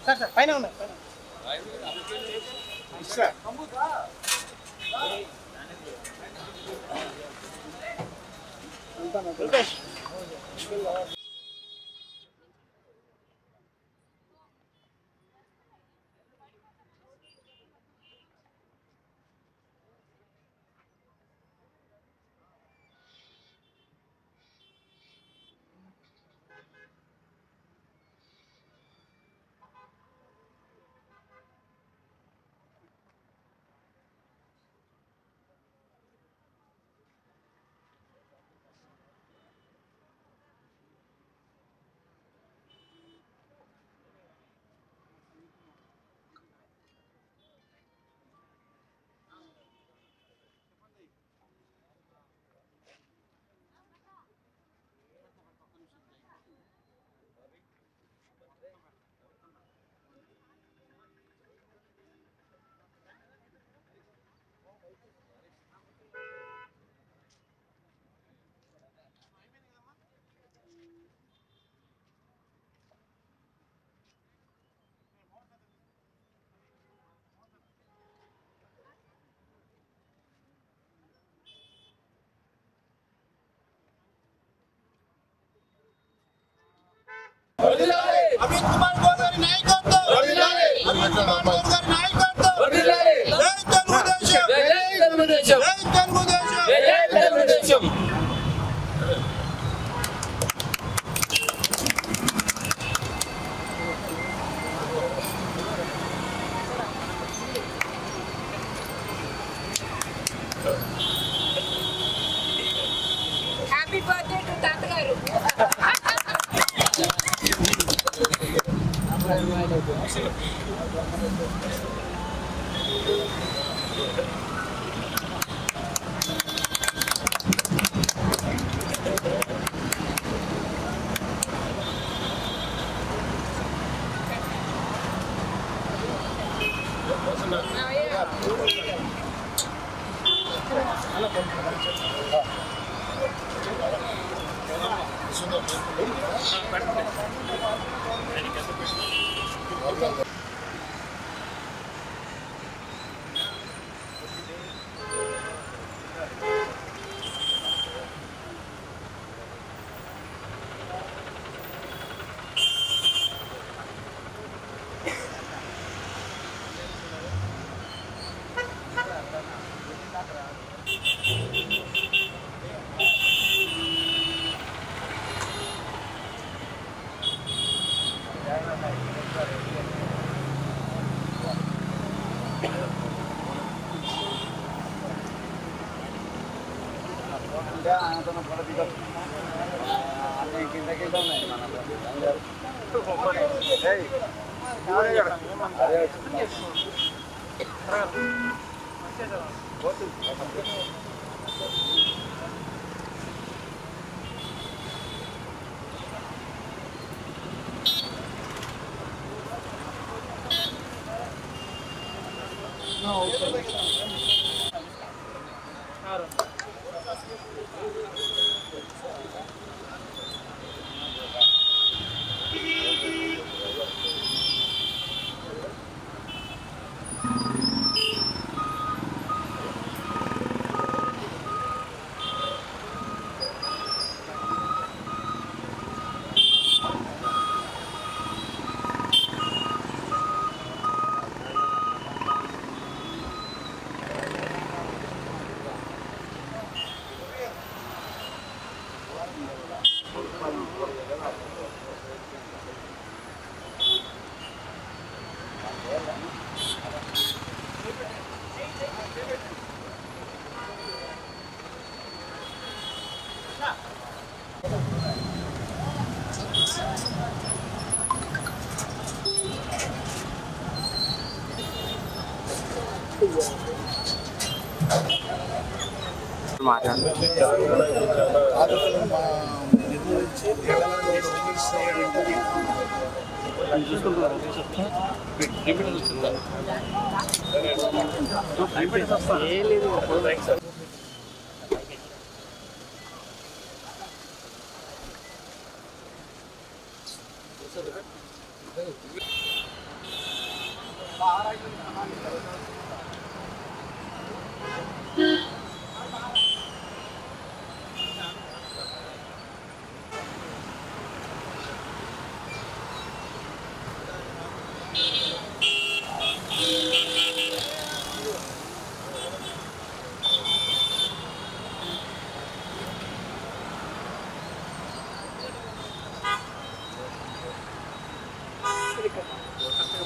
Sir పైన ఉన్నాయి अमित कुमार गोदारी नायकत्व अमित कुमार गोदारी नायकत्व जय తెలుగుదేశం जय తెలుగుదేశం హ్యాపీ బర్త్డే టు తాతగారు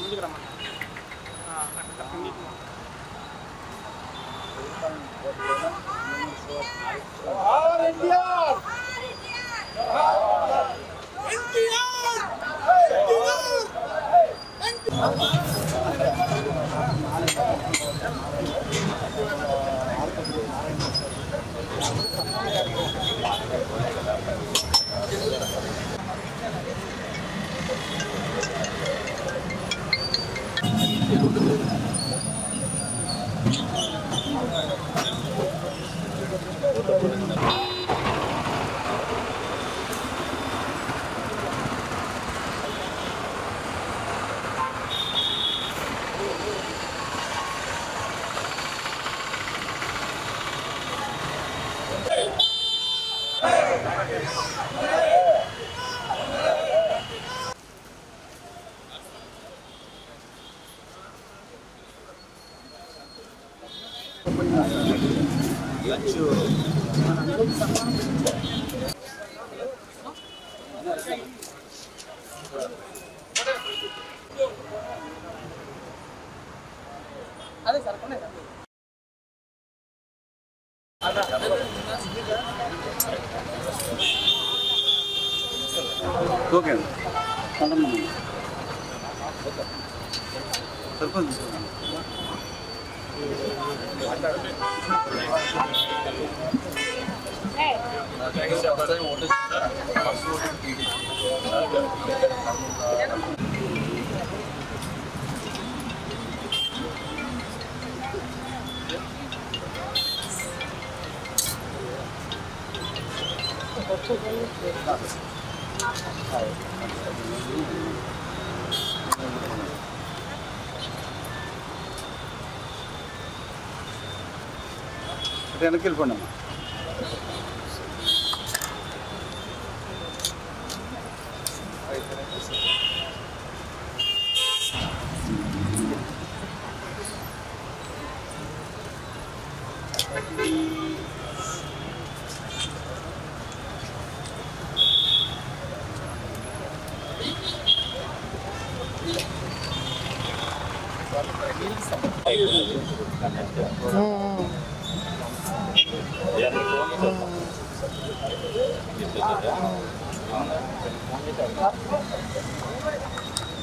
ముందుకు రమ్మన్నా అదే సార్ కొనే ఓకే సర్పంచ్ వెనక్కి వెళ్ళిపోండి అమ్మా.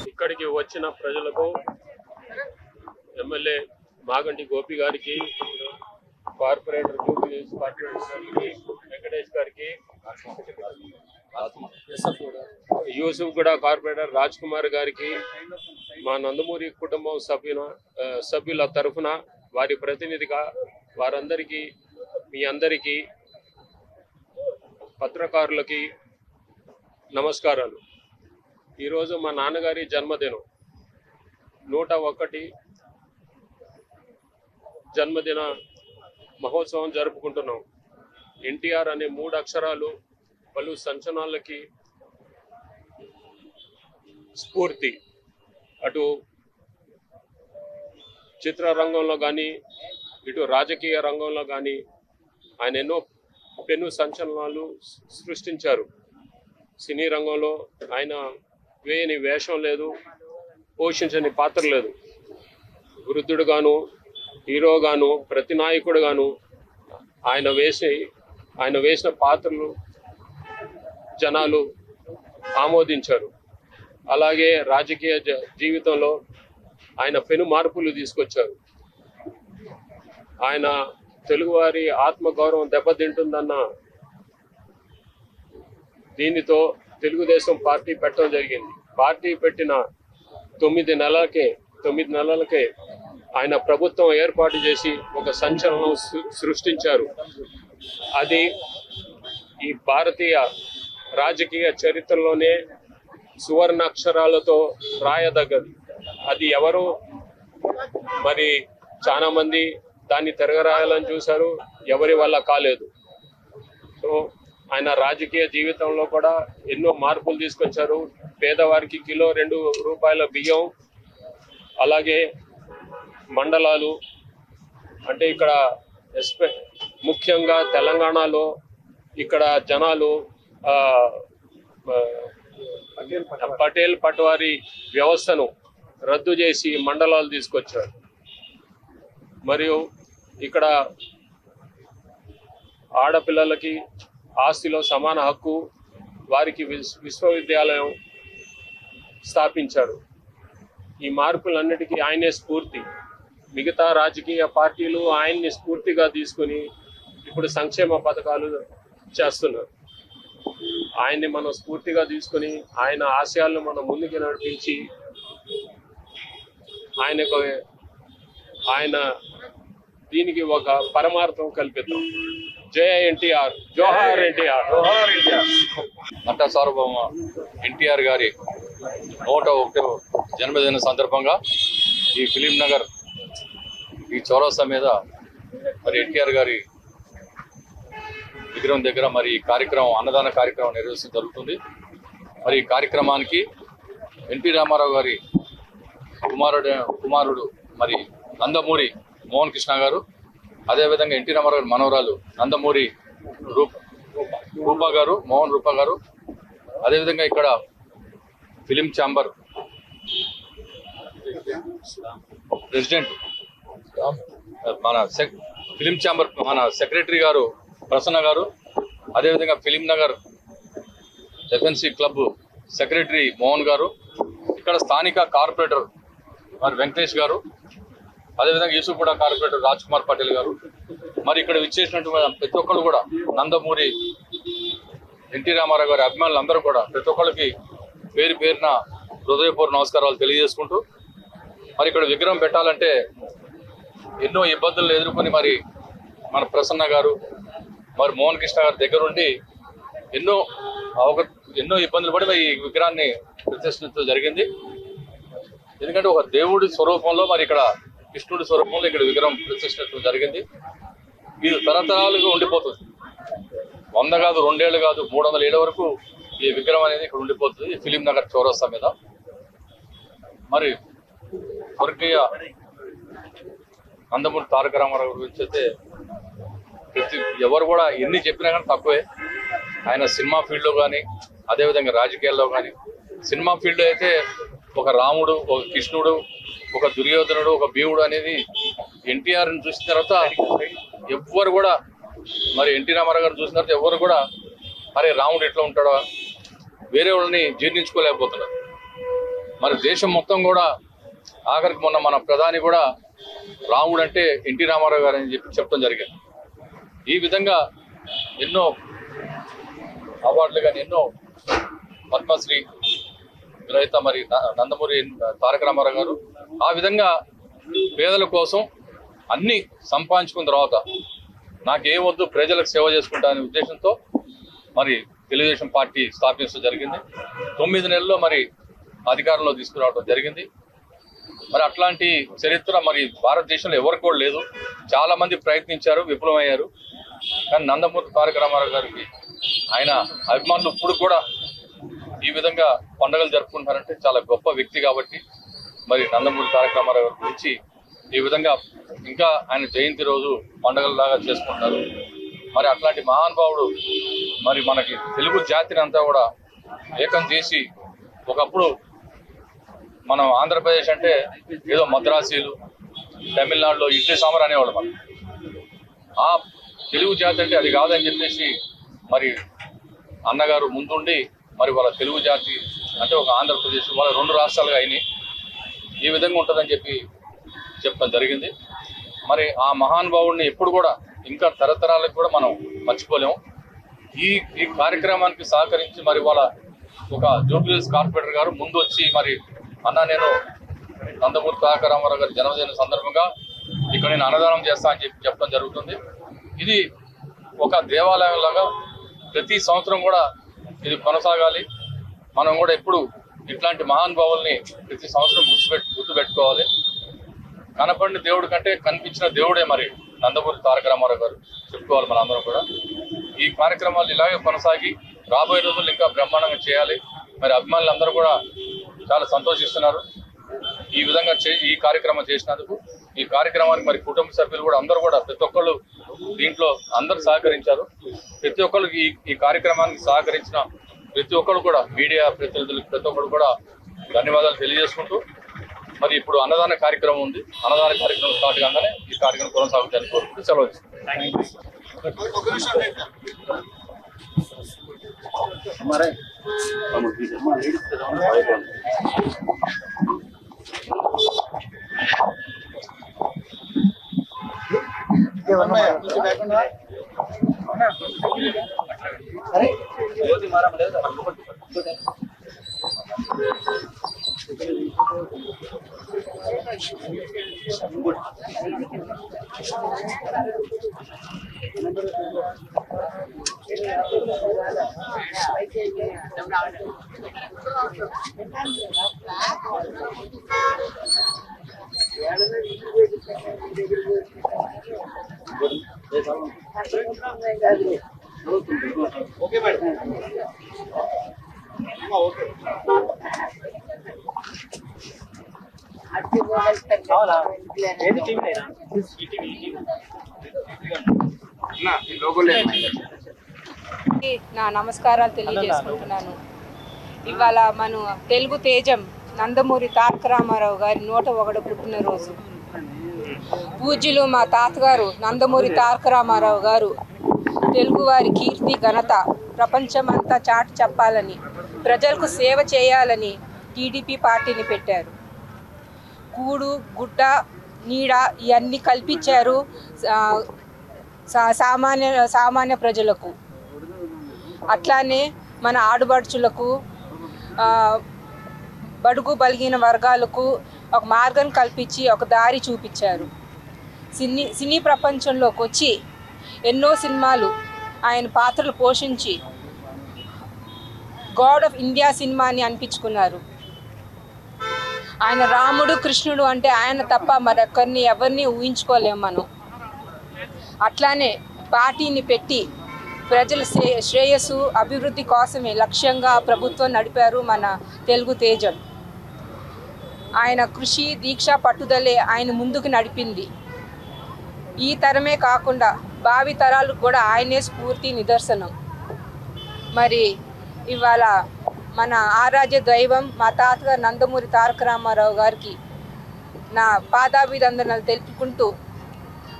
ఇక్కడికి వచ్చిన ప్రజలకు ఎమ్మెల్యే మాగంటి గోపి గారికి, కార్పొరేటర్ వెంకటేష్ గారికి, యూసుఫ్ గూడ కార్పొరేటర్ రాజ్ కుమార్ గారికి, మా నందమూరి కుటుంబం సభ్యుల తరఫున వారి ప్రతినిధిగా వారందరికీ, మీ అందరికీ, పత్రకారులకి నమస్కారాలు. ఈరోజు మా నాన్నగారి జన్మదినం, 101 జన్మదిన మహోత్సవం జరుపుకుంటున్నాం. ఎన్టీఆర్ అనే 3 అక్షరాలు పలు సంచలనాలకి స్ఫూర్తి. అటు చిత్రరంగంలో కానీ, ఇటు రాజకీయ రంగంలో కానీ ఆయన ఎన్నో పెను సంచలనాలు సృష్టించారు. సినీ రంగంలో ఆయన వేయని వేషం లేదు, పోషించని పాత్ర లేదు. వృద్ధుడుగాను, హీరోగాను, ప్రతి నాయకుడుగాను ఆయన వేసిన పాత్రలు జనాలు ఆమోదించారు. అలాగే రాజకీయ జీవితంలో ఆయన పెను మార్పులు తీసుకొచ్చారు. ఆయన తెలుగువారి ఆత్మగౌరవం దెబ్బతింటుందన్న దీనితో తెలుగుదేశం పార్టీ పెట్టడం జరిగింది. పార్టీ పెట్టిన 9 నెలలకే ఆయన ప్రభుత్వం ఏర్పాటు చేసి ఒక సంచలనం సృష్టించారు. అది ఈ భారతీయ రాజకీయ చరిత్రలోనే సువర్ణాక్షరాలతో రాయదగ్గది. అది ఎవరు మరి చాలా మంది దాన్ని తిరగరాయాలని చూశారు, ఎవరి వల్ల కాలేదు. సో ఆయన రాజకీయ జీవితంలో కూడా ఎన్నో మార్పులు తీసుకొచ్చారు. పేదవారికి కిలో 2 రూపాయల బియ్యం, అలాగే మండలాలు, అంటే ఇక్కడ ముఖ్యంగా తెలంగాణలో ఇక్కడ జనాలు పటేల్ పట్వారీ వ్యవస్థను రద్దు చేసి మండలాలు తీసుకొచ్చారు. మరియు ఇక్కడ ఆడపిల్లలకి ఆస్తిలో సమాన హక్కు, వారికి విశ్వవిద్యాలయం స్థాపించారు. ఈ మార్పులన్నిటికీ ఆయనే స్ఫూర్తి. మిగతా రాజకీయ పార్టీలు ఆయన్ని స్ఫూర్తిగా తీసుకుని ఇప్పుడు సంక్షేమ పథకాలు చేస్తున్నారు. ఆయన్ని మనం స్ఫూర్తిగా తీసుకుని ఆయన ఆశయాలను మనం ముందుకు నడిపించి ఆయన దీనికి ఒక పరమార్థం కల్పిద్దాం. జయ ఎన్టీఆర్, జోహార్ ఎన్టీఆర్. నట సార్వభౌమ ఎన్టీఆర్ గారి 101వ జన్మదిన సందర్భంగా ఈ ఫిలిం నగర్ ఈ చౌరస్తా మీద మరి ఎన్టీఆర్ గారి విగ్రహం దగ్గర మరి ఈ కార్యక్రమం, అన్నదాన కార్యక్రమం నిర్వహించడం జరుగుతుంది. మరి ఈ కార్యక్రమానికి ఎన్టీ రామారావు గారి కుమారుడు మరి నందమూరి మోహన్ కృష్ణ గారు, అదేవిధంగా ఎన్టీ రామారావు గారి మనవరాలు నందమూరి రూపా గారు, మోహన్ రూపా గారు, అదేవిధంగా ఇక్కడ film chamber president film chamber మన సెక్రటరీ గారు ప్రసన్న గారు, అదేవిధంగా film Nagar FNC club secretary Mohan గారు, ఇక్కడ స్థానిక కార్పొరేటర్ మరి వెంకటేష్ గారు, అదేవిధంగా యూసుఫ్గూడ కార్పొరేటర్ రాజ్ కుమార్ పటేల్ గారు, మరి ఇక్కడ విచ్చేసినటువంటి ప్రతి ఒక్కరు కూడా నందమూరి ఎన్టీ రామారావు గారి అభిమానులు అందరూ కూడా ప్రతి ఒక్కరికి పేరు పేరున హృదయపూర్వక నమస్కారాలు తెలియజేసుకుంటూ, మరి ఇక్కడ విగ్రహం పెట్టాలంటే ఎన్నో ఇబ్బందులు ఎదుర్కొని మరి మన ప్రసన్న గారు మరి మోహన్ కృష్ణ గారి దగ్గరుండి ఎన్నో ఇబ్బందులు పడి ఈ విగ్రహాన్ని ప్రతిష్ఠించడం జరిగింది. ఎందుకంటే ఒక దేవుడి స్వరూపంలో మరి ఇక్కడ కృష్ణుడి స్వరూపంలో ఇక్కడ విగ్రహం ప్రతిష్ఠించడం జరిగింది. ఇది తరతరాలుగా ఉండిపోతుంది. 100 కాదు, 2 ఏళ్ళు కాదు, 300 ఏళ్ళ వరకు ఈ విగ్రహం అనేది ఇక్కడ ఉండిపోతుంది ఈ ఫిలిం నగర్ చౌరస్తా మీద. మరి స్వర్గీయ నందమూరి తారక రామారావు గురించి అయితే ఎవరు కూడా ఎన్ని చెప్పినా కానీ తక్కువే. ఆయన సినిమా ఫీల్డ్లో కానీ, అదేవిధంగా రాజకీయాల్లో కానీ, సినిమా ఫీల్డ్లో అయితే ఒక రాముడు, ఒక కృష్ణుడు, ఒక దుర్యోధనుడు, ఒక భీముడు అనేది ఎన్టీఆర్ని చూసిన తర్వాత ఎవ్వరు కూడా, మరి ఎన్టీ రామారావు గారు చూసిన తర్వాత ఎవరు కూడా అరే రాముడు ఎట్లా ఉంటాడో వేరే వాళ్ళని జీర్ణించుకోలేకపోతున్నారు. మరి దేశం మొత్తం కూడా ఆఖరికి మొన్న మన ప్రధాని కూడా రాముడు అంటే ఎన్టీ రామారావు గారు అని చెప్పడం జరిగింది. ఈ విధంగా ఎన్నో అవార్డులు కానీ, ఎన్నో పద్మశ్రీ గ్రహీత మరి నందమూరి తారక రామారావు గారు ఆ విధంగా పేదల కోసం అన్ని సంపాదించుకున్న తర్వాత నాకేమొద్దు ప్రజలకు సేవ చేసుకుంటా అనే ఉద్దేశంతో మరి తెలుగుదేశం పార్టీ స్థాపించడం జరిగింది. 9 నెలల్లో మరి అధికారంలో తీసుకురావడం జరిగింది. మరి అట్లాంటి చరిత్ర మరి భారతదేశంలో ఎవరికి కూడా లేదు. చాలా మంది ప్రయత్నించారు, విఫలమయ్యారు. కానీ నందమూరి తారక రామారావు గారికి ఆయన అభిమానులు ఇప్పుడు కూడా ఈ విధంగా పండుగలు జరుపుకుంటారంటే చాలా గొప్ప వ్యక్తి కాబట్టి మరి నందమూరి తారక రామారావు గారి గురించి ఈ విధంగా ఇంకా ఆయన జయంతి రోజు పండుగలలాగా చేసుకుంటారు. మరి అట్లాంటి మహానుభావుడు మరి మనకి తెలుగు జాతిని అంతా కూడా ఏకం చేసి, ఒకప్పుడు మనం ఆంధ్రప్రదేశ్ అంటే ఏదో మద్రాసీలు, తమిళనాడులో ఇడ్లీ సాంబార్ అనేవాళ్ళు. మనం ఆ తెలుగు జాతి అంటే అది కాదని చెప్పేసి మరి అన్నగారు ముందుండి మరి వాళ్ళ తెలుగు జాతి అంటే ఒక ఆంధ్రప్రదేశ్ వాళ్ళ 2 రాష్ట్రాలుగా అయినాయి. ఈ విధంగా ఉంటుందని చెప్పడం జరిగింది. మరి ఆ మహానుభావుడిని ఎప్పుడు కూడా ఇంకా తరతరాలకు కూడా మనం మర్చిపోలేము. ఈ కార్యక్రమానికి సహకరించి మరి వాళ్ళ ఒక జూబ్లీహిల్స్ కార్పొరేటర్ గారు ముందు వచ్చి మరి అన్న నేను నందమూరి తారక రామారావు గారి జన్మదిన సందర్భంగా ఇక్కడ నేను అన్నదానం చేస్తా అని చెప్పడం జరుగుతుంది. ఇది ఒక దేవాలయం లాగా ప్రతి సంవత్సరం కూడా ఇది కొనసాగాలి. మనం కూడా ఎప్పుడు ఇట్లాంటి మహానుభావుల్ని ప్రతి సంవత్సరం గుర్తుపెట్టుకోవాలి. కనపడిన దేవుడి కంటే కనిపించిన దేవుడే మరి నందమూరి తారక రామారావు గారు చెప్పుకోవాలి మన అందరం కూడా. ఈ కార్యక్రమాలు ఇలాగే కొనసాగి రాబోయే రోజులు ఇంకా బ్రహ్మాండంగా చేయాలి. మరి అభిమానులు అందరూ కూడా చాలా సంతోషిస్తున్నారు ఈ విధంగా ఈ కార్యక్రమం చేసినందుకు. ఈ కార్యక్రమానికి మరి కుటుంబ సభ్యులు కూడా అందరూ కూడా ప్రతి ఒక్కళ్ళు దీంట్లో అందరూ సహకరించారు. ప్రతి ఒక్కళ్ళు ఈ కార్యక్రమానికి సహకరించిన ప్రతి ఒక్కరు కూడా మీడియా ప్రతినిధులకు ప్రతి ఒక్కరు కూడా ధన్యవాదాలు తెలియజేసుకుంటూ మరి ఇప్పుడు అన్నదాన కార్యక్రమం ఉంది. అన్నదాన కార్యక్రమం స్టార్ట్ కాగానే ఈ కార్యక్రమం కొనసాగుతాయని కోరుకుంటూ సెలవు ఓకే మేడం. ఓకే నా నమస్కారాలు తెలియజేసుకుంటున్నాను. ఇవాళ మన తెలుగు తేజం నందమూరి తారక రామారావు గారి 101వ పుట్టినరోజు. పూజ్యులు మా తాతగారు నందమూరి తారక రామారావు గారు తెలుగువారి కీర్తి ఘనత ప్రపంచమంతా చాటి చెప్పాలని, ప్రజలకు సేవ చేయాలని టీడీపీ పార్టీని పెట్టారు. కూడు గుడ్డ నీడ ఇవన్నీ కల్పించారు సామాన్య ప్రజలకు. అట్లానే మన ఆడబడుచులకు, బడుగు బలిగిన వర్గాలకు ఒక మార్గం కల్పించి ఒక దారి చూపించారు. సినీ ప్రపంచంలోకి వచ్చి ఎన్నో సినిమాలు ఆయన పాత్రలు పోషించి గాడ్ ఆఫ్ ఇండియా సినిమాని అనిపించుకున్నారు. ఆయన రాముడు కృష్ణుడు అంటే ఆయన తప్ప మరొకరిని ఎవరిని ఊహించుకోలేము మనం. అట్లానే పార్టీని పెట్టి ప్రజల శ్రేయస్సు అభివృద్ధి కోసమే లక్ష్యంగా ప్రభుత్వం నడిపారు మన తెలుగు తేజం. ఆయన కృషి దీక్ష పట్టుదలే ఆయన ముందుకు నడిపింది. ఈ తరమే కాకుండా భావి తరాలకు కూడా ఆయనే స్ఫూర్తి నిదర్శనం. మరి ఇవాళ మన ఆరాధ్య దైవం మా తాతగారు నందమూరి తారక రామారావు గారికి నా పాదాభివందనాలు తెలుపుకుంటూ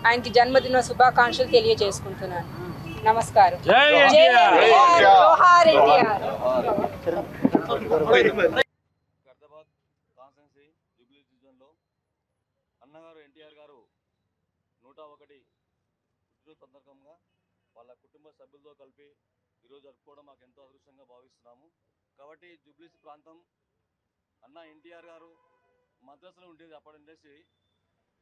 ఆయనకి జన్మదిన శుభాకాంక్షలు తెలియజేసుకుంటున్నాను. నమస్కారం. జోహార్ ఎన్టీఆర్. ఖైరతాబాద్ కాన్స్టిట్యున్సీ జూబ్లీ డివిజన్లో అన్నగారు ఎన్టీఆర్ గారు 101 పుట్టినరోజు సందర్భంగా వాళ్ళ కుటుంబ సభ్యులతో కలిపి ఈరోజు జరుపుకోవడం మాకు ఎంతో అదృష్టంగా భావిస్తున్నాము. కాబట్టి జూబ్లీస్ ప్రాంతం అన్న ఎన్టీఆర్ గారు మద్రాసులో ఉండేది. అప్పటి ఇండస్ట్రీ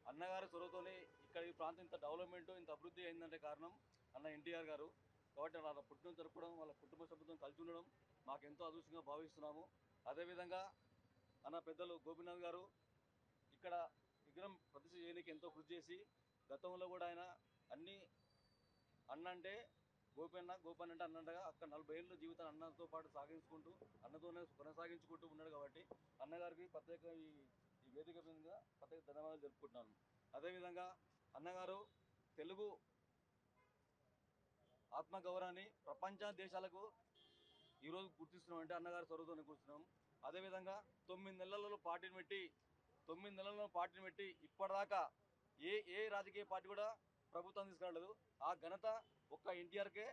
అన్నగారి చొరవతోనే ఇక్కడ ఈ ప్రాంతం ఇంత డెవలప్మెంట్ ఇంత అభివృద్ధి అయిందంటే కారణం అన్న ఎన్టీఆర్ గారు. కాబట్టి వాళ్ళ పుట్టినరోజు జరుపుకోవడం, వాళ్ళ కుటుంబ సభ్యులతో కలిసి ఉండడం మాకు ఎంతో అదృష్టంగా భావిస్తున్నాము. అదేవిధంగా అన్న పెద్దలు గోపీనాథ్ గారు ఇక్కడ విగ్రహం ప్రతిష్ఠ చేయడానికి ఎంతో కృషి చేసి గతంలో కూడా ఆయన అన్ని అన్న అంటే గోపన్న అంటే అన్నంటగా అక్కడ 40 ఏళ్ళ జీవితాన్ని అన్నతో పాటు సాగించుకుంటూ అన్నతోనే కొనసాగించుకుంటూ ఉన్నాడు. కాబట్టి అన్నగారికి ప్రత్యేక ఈ వేదిక మీద ప్రత్యేక ధన్యవాదాలు జరుపుకుంటున్నాను. అదేవిధంగా అన్నగారు తెలుగు ఆత్మగౌరవాన్ని ప్రపంచ దేశాలకు ఈరోజు గుర్తిస్తున్నాం అంటే అన్నగారు చొరవతోనే కూర్చున్నాం. అదేవిధంగా 9 నెలల్లో పార్టీని పెట్టి ఇప్పటిదాకా ఏ రాజకీయ పార్టీ కూడా ప్రభుత్వం తీసుకురాలేదు. ఆ ఘనత ఒక్క ఎన్టీఆర్కే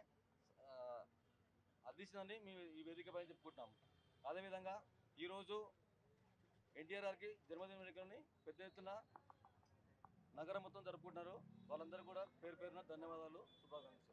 అందించిందని మేము ఈ వేదికపై చెప్పుకుంటున్నాము. అదేవిధంగా ఈరోజు ఎన్టీఆర్ గారికి జన్మదిన వేడుకని పెద్ద ఎత్తున నగరం మొత్తం జరుపుకుంటున్నారు. వాళ్ళందరూ కూడా పేరు పేరున ధన్యవాదాలు, శుభాకాంక్షలు.